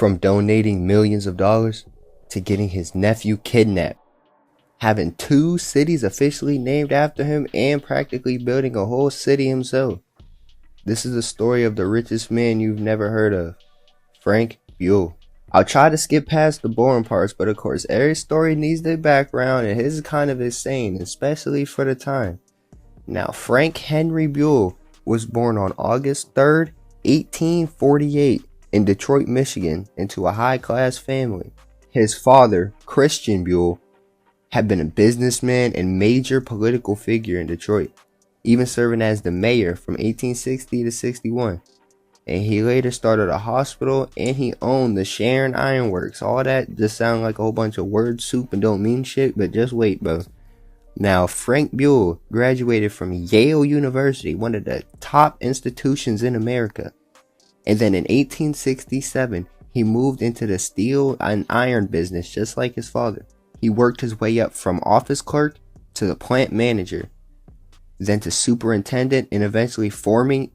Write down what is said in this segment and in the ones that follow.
From donating millions of dollars to getting his nephew kidnapped, having 2 cities officially named after him, and practically building a whole city himself. This is the story of the richest man you've never heard of, Frank Buhl. I'll try to skip past the boring parts, but of course every story needs their background, and his is kind of insane, especially for the time. Now, Frank Henry Buhl was born on August 3rd, 1848 in Detroit, Michigan, into a high-class family. His father, Christian Buhl, had been a businessman and major political figure in Detroit, even serving as the mayor from 1860 to 61. And he later started a hospital, and he owned the Sharon Iron Works. All that just sound like a whole bunch of word soup and don't mean shit, but just wait, bro. Now, Frank Buhl graduated from Yale University, one of the top institutions in America. And then in 1867, he moved into the steel and iron business just like his father. He worked his way up from office clerk to the plant manager, then to superintendent, and eventually forming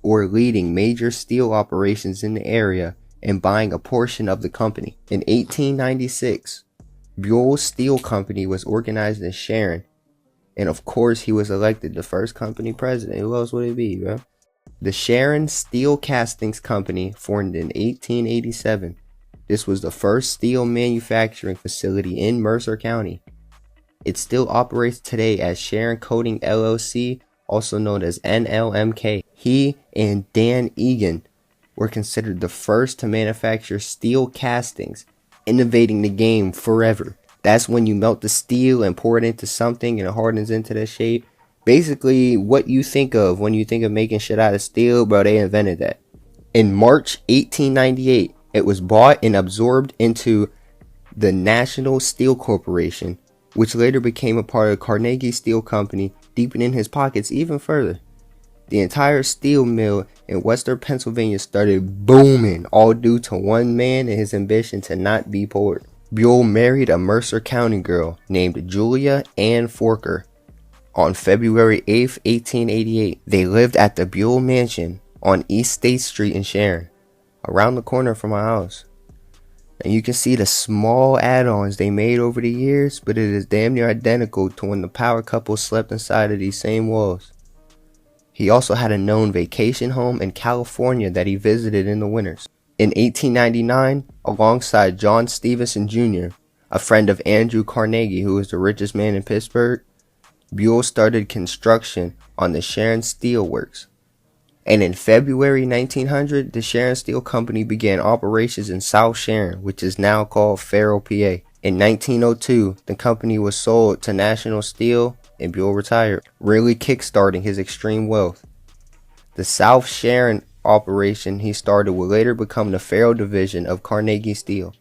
or leading major steel operations in the area and buying a portion of the company. In 1896, Buhl's Steel Company was organized in Sharon, and of course he was elected the first company president. Who else would it be, bro? The Sharon Steel Castings Company formed in 1887. This was the first steel manufacturing facility in Mercer County. It still operates today as Sharon Coating LLC, also known as NLMK. He and Dan Egan were considered the first to manufacture steel castings, innovating the game forever. That's when you melt the steel and pour it into something and it hardens into that shape. Basically, what you think of when you think of making shit out of steel, bro, they invented that. In March 1898, it was bought and absorbed into the National Steel Corporation, which later became a part of Carnegie Steel Company, deepening his pockets even further. The entire steel mill in western Pennsylvania started booming, all due to one man and his ambition to not be poor. Buhl married a Mercer County girl named Julia Ann Forker on February 8th, 1888. They lived at the Buhl Mansion on East State Street in Sharon, around the corner from my house. And you can see the small add-ons they made over the years, but it is damn near identical to when the power couple slept inside of these same walls. He also had a known vacation home in California that he visited in the winters. In 1899, alongside John Stevenson Jr., a friend of Andrew Carnegie, who was the richest man in Pittsburgh, Buhl started construction on the Sharon Steel Works. And in February 1900, the Sharon Steel Company began operations in South Sharon, which is now called Farrell, PA. In 1902, the company was sold to National Steel and Buhl retired, really kickstarting his extreme wealth. The South Sharon operation he started would later become the Farrell division of Carnegie Steel.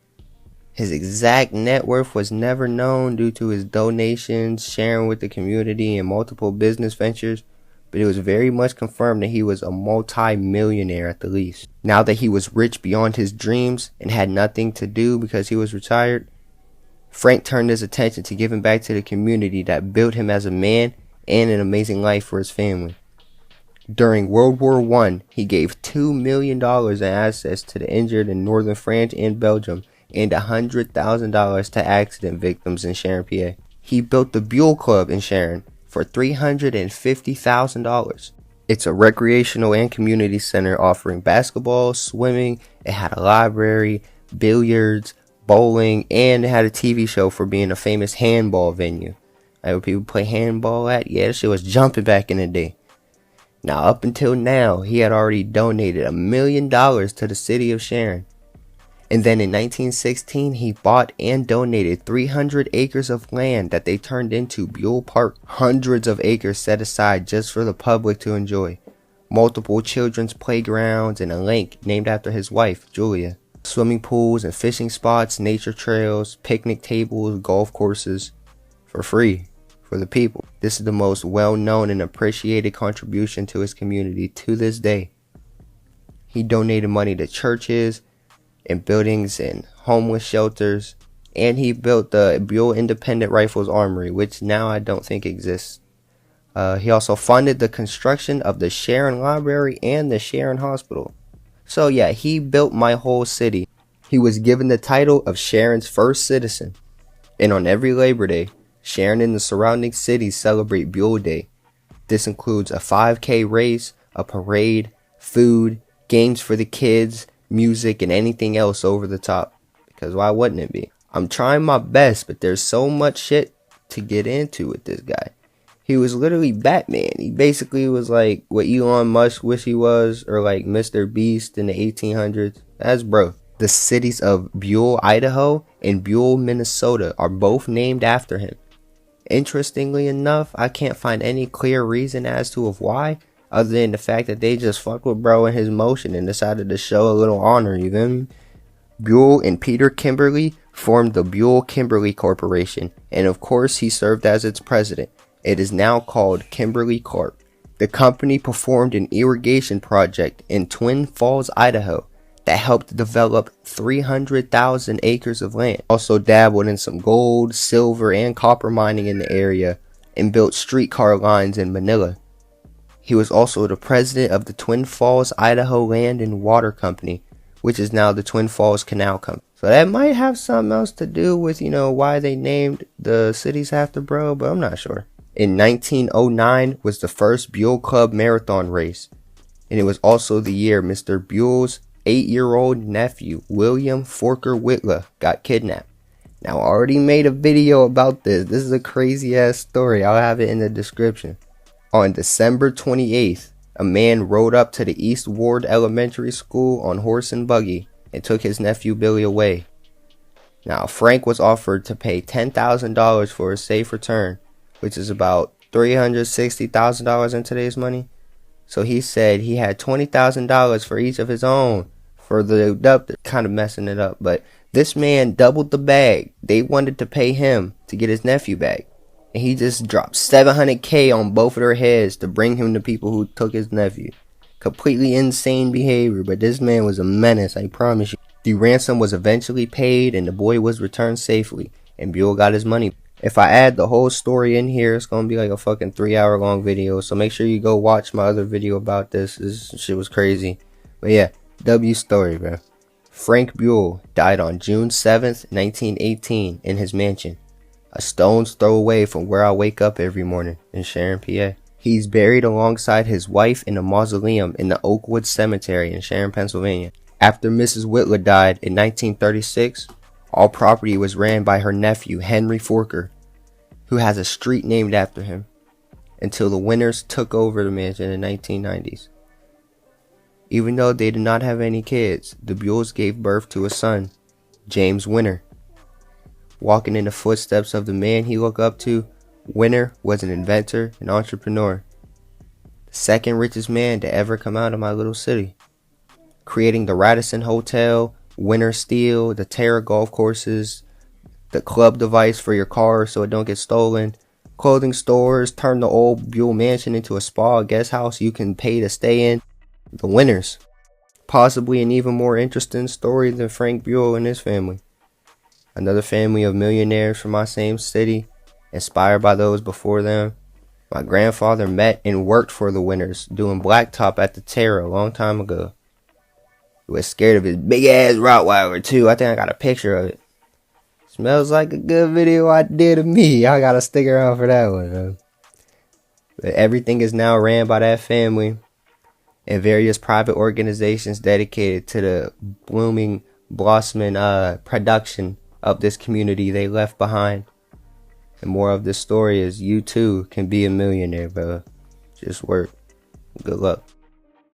His exact net worth was never known due to his donations, sharing with the community, and multiple business ventures, but it was very much confirmed that he was a multi-millionaire at the least. Now that he was rich beyond his dreams and had nothing to do because he was retired, Frank turned his attention to giving back to the community that built him as a man and an amazing life for his family. During World War I, he gave $2 million in assets to the injured in northern France and Belgium, and $100,000 to accident victims in Sharon, PA. He built the Buhl Club in Sharon for $350,000. It's a recreational and community center offering basketball, swimming. It had a library, billiards, bowling, and it had a TV show for being a famous handball venue. Like where people play handball at? Yeah, that shit was jumping back in the day. Now, up until now, he had already donated $1 million to the city of Sharon. And then in 1916, he bought and donated 300 acres of land that they turned into Buhl Park. Hundreds of acres set aside just for the public to enjoy. Multiple children's playgrounds and a lake named after his wife, Julia. Swimming pools and fishing spots, nature trails, picnic tables, golf courses. For free. For the people. This is the most well-known and appreciated contribution to his community to this day. He donated money to churches and buildings and homeless shelters, and he built the Buhl Independent Rifles Armory, which now I don't think exists. He also funded the construction of the Sharon Library and the Sharon Hospital. So yeah, he built my whole city. He was given the title of Sharon's first citizen. And on every Labor Day, Sharon and the surrounding cities celebrate Buhl Day. This includes a 5K race, a parade, food, games for the kids, music, and anything else over the top. Because why wouldn't it be? I'm trying my best, but there's so much shit to get into with this guy. He was literally Batman. He basically was like what Elon Musk wish he was, or like Mr. Beast in the 1800s. That's bro. The cities of Buhl, Idaho and Buhl, Minnesota are both named after him. Interestingly enough, I can't find any clear reason as to of why, other than the fact that they just fucked with bro in his motion and decided to show a little honor, you feel me? Buhl and Peter Kimberly formed the Buhl-Kimberly Corporation, and of course he served as its president. It is now called Kimberly Corp. The company performed an irrigation project in Twin Falls, Idaho that helped develop 300,000 acres of land. Also dabbled in some gold, silver, and copper mining in the area, and built streetcar lines in Manila. He was also the president of the Twin Falls, Idaho Land and Water Company, which is now the Twin Falls Canal Company. So that might have something else to do with, why they named the cities after bro, but I'm not sure. In 1909 was the first Buhl Club marathon race, and it was also the year Mr. Buhl's 8-year-old nephew, William Forker Whitla, got kidnapped. Now, I already made a video about this. This is a crazy ass story. I'll have it in the description. On December 28th, a man rode up to the East Ward Elementary School on horse and buggy and took his nephew Billy away. Now, Frank was offered to pay $10,000 for a safe return, which is about $360,000 in today's money. So he said he had $20,000 for each of his own for the abductor. Kind of messing it up, but this man doubled the bag. They wanted to pay him to get his nephew back, and he just dropped $700K on both of their heads to bring him to people who took his nephew. Completely insane behavior, but this man was a menace, I promise you. The ransom was eventually paid and the boy was returned safely, and Buhl got his money. If I add the whole story in here, it's gonna be like a fucking 3-hour long video, so make sure you go watch my other video about this. This shit was crazy. But yeah, W story, bro. Frank Buhl died on June 7th, 1918 in his mansion, a stone's throw away from where I wake up every morning in Sharon, PA. He's buried alongside his wife in a mausoleum in the Oakwood Cemetery in Sharon, Pennsylvania. After Mrs. Whitla died in 1936, all property was ran by her nephew, Henry Forker, who has a street named after him, until the Winners took over the mansion in the 1990s. Even though they did not have any kids, the Buhls gave birth to a son, James Winner. Walking in the footsteps of the man he looked up to, Winner was an inventor and entrepreneur, the second richest man to ever come out of my little city, creating the Radisson Hotel, Winter Steel, the Terra golf courses, the club device for your car so it don't get stolen, clothing stores, turned the old Buhl mansion into a spa guest house you can pay to stay in. The Winners. Possibly an even more interesting story than Frank Buhl and his family. Another family of millionaires from my same city, inspired by those before them. My grandfather met and worked for the Winners, doing blacktop at the Terra a long time ago. He was scared of his big ass Rottweiler too. I think I got a picture of it. Smells like a good video idea to me. I gotta stick around for that one, man. But everything is now ran by that family and various private organizations dedicated to the blossoming production of this community they left behind. And more of this story is you too can be a millionaire, bro. Just work. Good luck.